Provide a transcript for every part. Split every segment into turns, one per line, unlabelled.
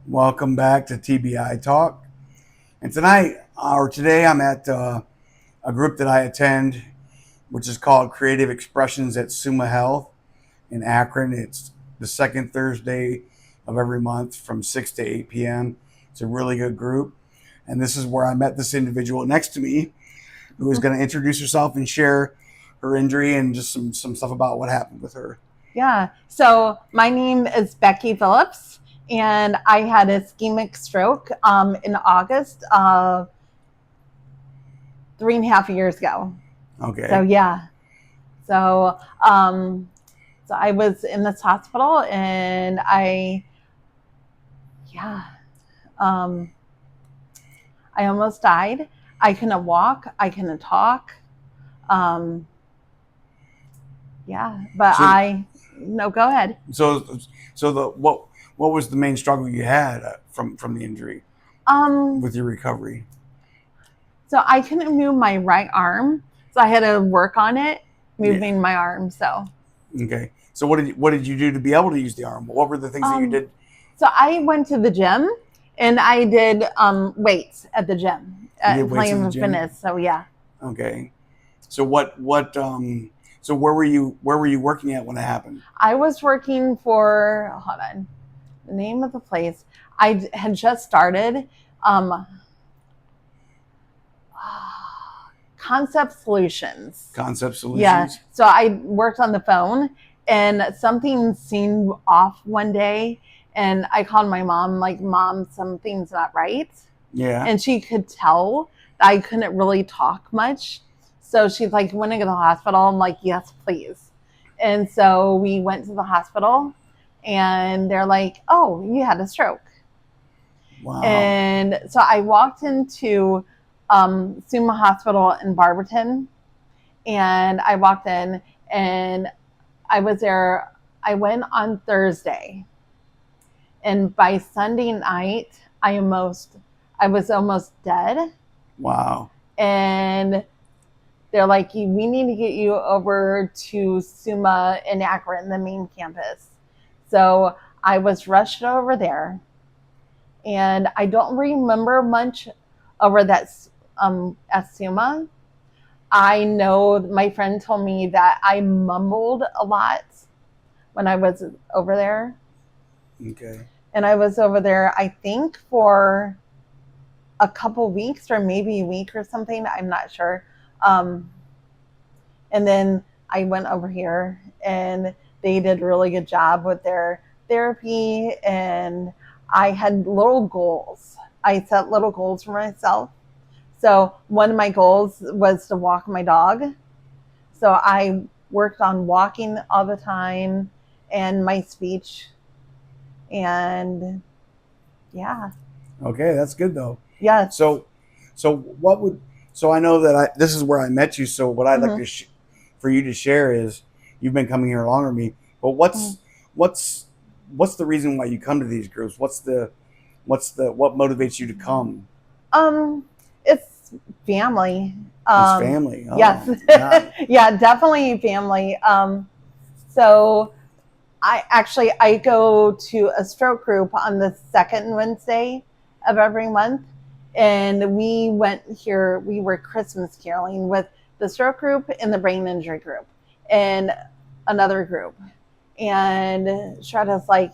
Welcome back to TBI Talk. And today, I'm at a group that I attend, which is called Creative Expressions at Summa Health in Akron. It's the second Thursday of every month from 6 to 8 p.m. It's a really good group. And this is where I met this individual next to me who is going to introduce herself and share her injury and just some stuff about what happened with her.
Yeah. So my name is Becky Phillips, and I had a ischemic stroke in August of 3.5 years ago.
Okay.
So yeah. So so I was in this hospital, and um, I almost died. I couldn't walk. I couldn't talk. Um, but no, go ahead.
So what was the main struggle you had from the injury with your recovery?
So I couldn't move my right arm, so I had to work on it, moving my arm. So
okay. So what did you do to be able to use the arm? What were the things that you did?
So I went to the gym, and I did weights at the gym at Planet Fitness. So yeah.
Okay. So so where were you working at when it happened?
I was working for, hold on, the name of the place. I had just started Concept Solutions.
Concept Solutions?
Yeah. So I worked on the phone, and something seemed off one day, and I called my mom, like, Mom, something's not right.
Yeah.
And she could tell that I couldn't really talk much. So she's like, "Want to go to the hospital?" I'm like, "Yes, please." And so we went to the hospital, and they're like, "Oh, you had a stroke."
Wow.
And so I walked into Summa Hospital in Barberton, and I walked in, and I was there. I went on Thursday, and by Sunday night, I was almost dead.
Wow.
And they're like, "We need to get you over to Summa in Akron, the main campus." So I was rushed over there, and I don't remember much over that at Summa. I know my friend told me that I mumbled a lot when I was over there.
Okay.
And I was over there, I think, for a couple weeks or maybe a week or something. I'm not sure. And then I went over here, and they did a really good job with their therapy. And I had little goals. I set little goals for myself. So one of my goals was to walk my dog. So I worked on walking all the time and my speech. And yeah.
Okay, that's good though.
Yeah.
So I know that this is where I met you. So what I'd like to for you to share is you've been coming here longer than me. But what's the reason why you come to these groups? What motivates you to come?
It's family.
It's family.
Oh, yes. Yeah, definitely family. So I go to a stroke group on the second Wednesday of every month. And we were Christmas caroling with the stroke group and the brain injury group and another group. And Shreda's like,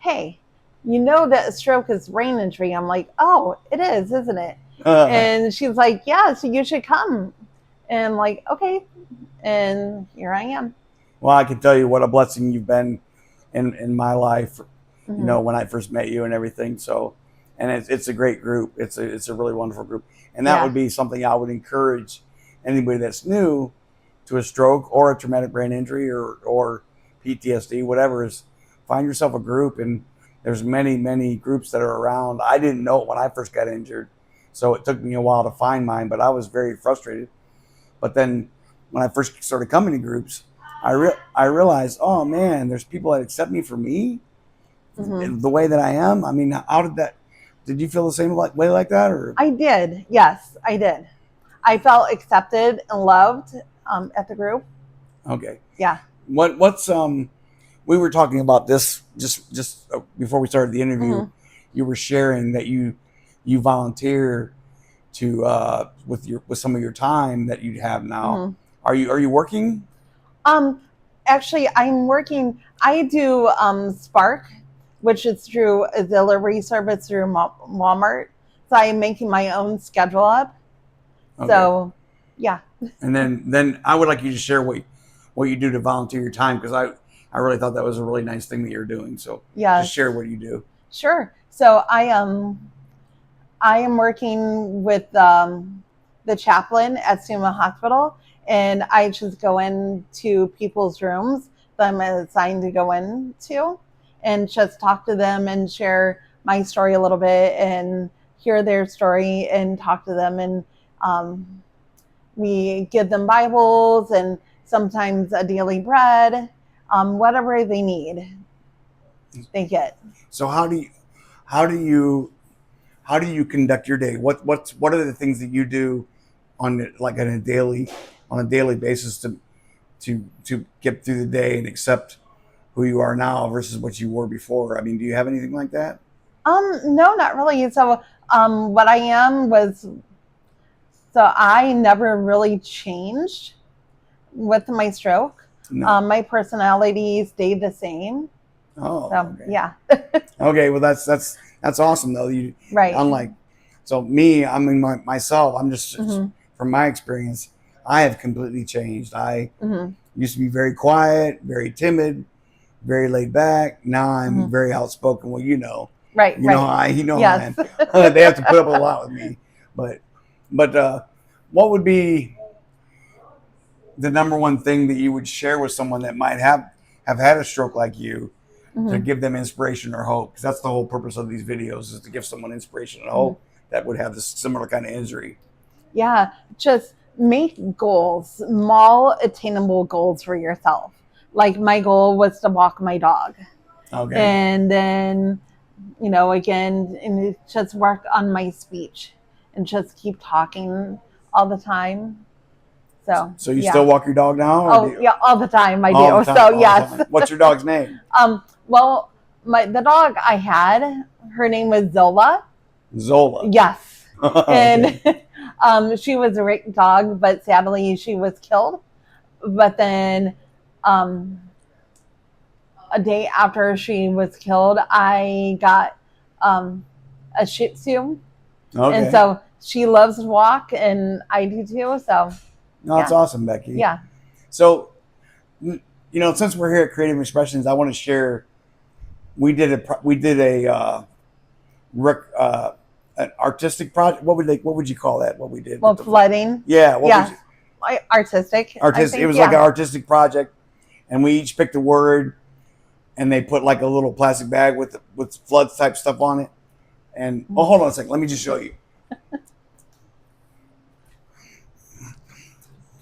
"Hey, you know that a stroke is brain injury." I'm like, "Oh, it is, isn't it?" And she's like, "Yeah, so you should come." And I'm like, "Okay." And here I am.
Well, I can tell you what a blessing you've been in my life, you know, when I first met you and everything. So, and it's a great group. It's a really wonderful group. And that would be something I would encourage anybody that's new to a stroke or a traumatic brain injury or PTSD, whatever, is find yourself a group. And there's many groups that are around. I didn't know it when I first got injured, so it took me a while to find mine, but I was very frustrated. But then when I first started coming to groups, I realized, oh man, there's people that accept me for me, the way that I am. I mean, how did you feel the same way like that? Or
I did. Yes, I did. I felt accepted and loved at the group.
Okay.
Yeah.
What's we were talking about this just before we started the interview. you were sharing that you volunteer to with some of your time that you have now.
Mm-hmm.
Are you working?
Actually, I'm working. I do Spark, which is through a delivery service through Walmart. So I'm making my own schedule up.
Okay.
So, yeah.
And then I would like you to share what you do to volunteer your time, because I really thought that was a really nice thing that you're doing. So
Yes.
just share what you do.
Sure. So I am working with the chaplain at Suma Hospital, and I just go into people's rooms that I'm assigned to go into and just talk to them and share my story a little bit and hear their story and talk to them. And we give them Bibles and sometimes a daily bread, whatever they need, they get.
So how do you conduct your day? What are the things that you do on a daily basis to get through the day and accept who you are now versus what you were before? I mean, do you have anything like that?
No, not really. So what I am was, so I never really changed with my stroke.
No.
My personality stayed the same.
Oh,
So
okay.
yeah.
Okay, well that's awesome though. You
Right.
Unlike, so me, I mean myself, I'm just
Mm-hmm.
from my experience, I have completely changed. I
Mm-hmm. used
to be very quiet, very timid, very laid back. Now I'm
Mm-hmm.
very outspoken. Well, you know.
Right.
You
right.
know how I
Yes.
am. They have to put up a lot with me. But what would be the number one thing that you would share with someone that might have had a stroke like you,
Mm-hmm.
to give them inspiration or hope? Because that's the whole purpose of these videos, is to give someone inspiration and
Mm-hmm.
hope that would have this similar kind of injury.
Yeah, just make goals, small attainable goals for yourself. Like my goal was to walk my dog.
Okay.
And then, again, and just work on my speech and just keep talking all the time. So
you
yeah.
still walk your dog now?
Oh yeah, all the time I
all
do.
the time,
So
all the
yes.
time. What's your dog's name?
Well, the dog I had, her name was Zola.
Zola.
Yes.
Okay.
And she was a great dog, but sadly she was killed. But then a day after she was killed, I got a Shih Tzu.
Okay.
And so she loves to walk, and I do too. So
no, that's awesome, Becky.
yeah.
So, since we're here at Creative Expressions, I want to share. We did an artistic project. What would you call that? What we did?
Well, flooding.
Yeah.
Artistic.
Artistic. It was like an artistic project, and we each picked a word, and they put like a little plastic bag with flood type stuff on it. And hold on a second. Let me just show you.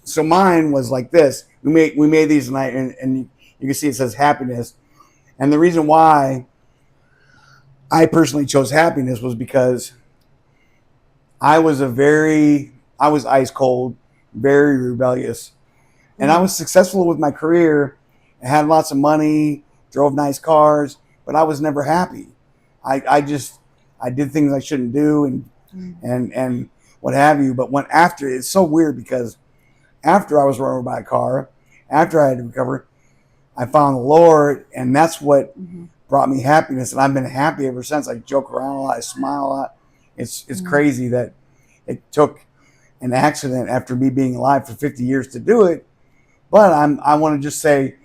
So mine was like this. We made these tonight, and you can see it says happiness. And the reason why I personally chose happiness was because I was ice cold, very rebellious, and I was successful with my career. I had lots of money, drove nice cars, but I was never happy. I did things I shouldn't do and what have you. But it's so weird, because after I was run over by a car, after I had to recover, I found the Lord, and that's what brought me happiness. And I've been happy ever since. I joke around a lot, I smile a lot. It's crazy that it took an accident after me being alive for 50 years to do it. But I want to just say,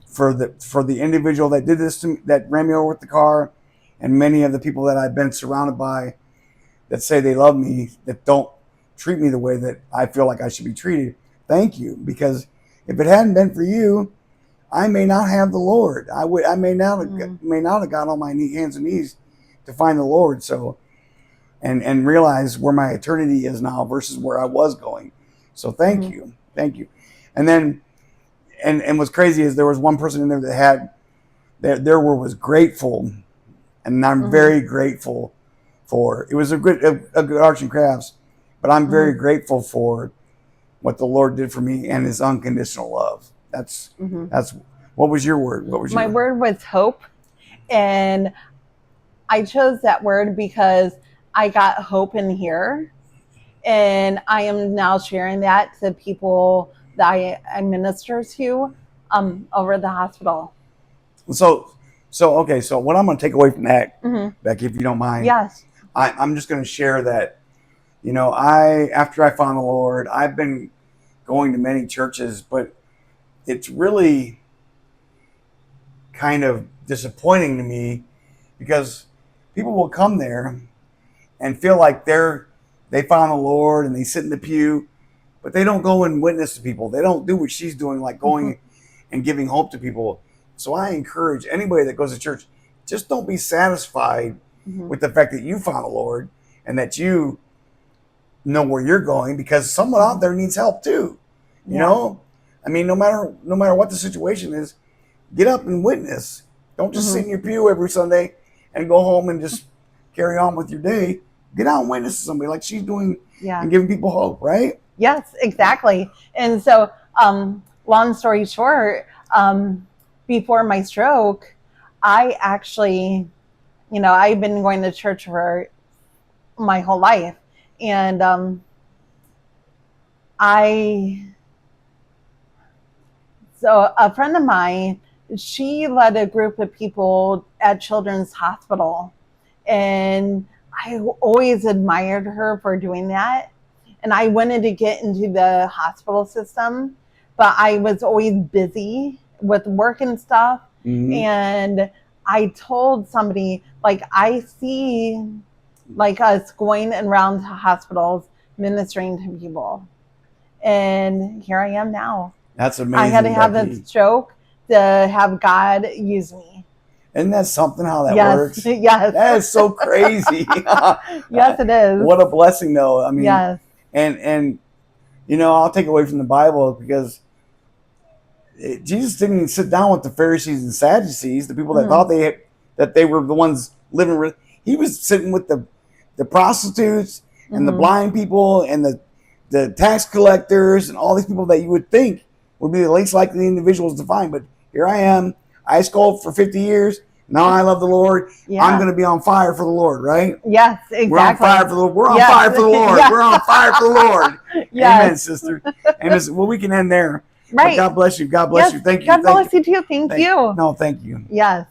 for the individual that did this to me, that ran me over with the car, and many of the people that I've been surrounded by that say they love me, that don't treat me the way that I feel like I should be treated, thank you. Because if it hadn't been for you, I may not have the Lord. I may not have got on my hands and knees to find the Lord. So, and realize where my eternity is now versus where I was going. So thank you. And then, and what's crazy is there was one person in there that had, their word was grateful, and I'm very grateful for. It was a good arts and crafts, but I'm very grateful for what the Lord did for me and His unconditional love. That's what was your word? What was
my word was hope. And I chose that word because I got hope in here. And I am now sharing that to people that I minister to over the hospital.
So okay. So what I'm going to take away from that, Becky, if you don't mind,
Yes.
I'm just going to share that. After I found the Lord, I've been going to many churches, but it's really kind of disappointing to me because people will come there and feel like they found the Lord and they sit in the pew, but they don't go and witness to people. They don't do what she's doing, like going and giving hope to people. So I encourage anybody that goes to church, just don't be satisfied with the fact that you found the Lord and that you know where you're going, because someone out there needs help too. You know, I mean, no matter what the situation is, get up and witness. Don't just sit in your pew every Sunday and go home and just carry on with your day. Get out and witness to somebody like she's doing and giving people hope, right?
Yes, exactly. And so, long story short, before my stroke, I actually, I've been going to church for my whole life. And so a friend of mine, she led a group of people at Children's Hospital. And I always admired her for doing that. And I wanted to get into the hospital system, but I was always busy with work and stuff. And I told somebody, like, I see like us going around to hospitals ministering to people. And here I am now.
That's amazing.
I had to have
Becky.
a stroke to have God use me.
Isn't that something how that works?
Yes.
That is so crazy.
Yes, it is.
What a blessing, though. I mean,
yes.
And I'll take away from the Bible because Jesus didn't even sit down with the Pharisees and Sadducees, the people that thought that they were the ones living with. He was sitting with the prostitutes and the blind people and the tax collectors and all these people that you would think would be the least likely individuals to find. But here I am. I schooled for 50 years. Now I love the Lord. I'm going to be on fire for the Lord, right?
Yes, exactly.
We're on fire for the Lord. We're on fire for the Lord. We're on fire for the Lord. Amen, sister. And well, we can end there.
Right.
But God bless you. God bless you. Thank you.
God bless you too. Thank you.
No, thank you.
Yes.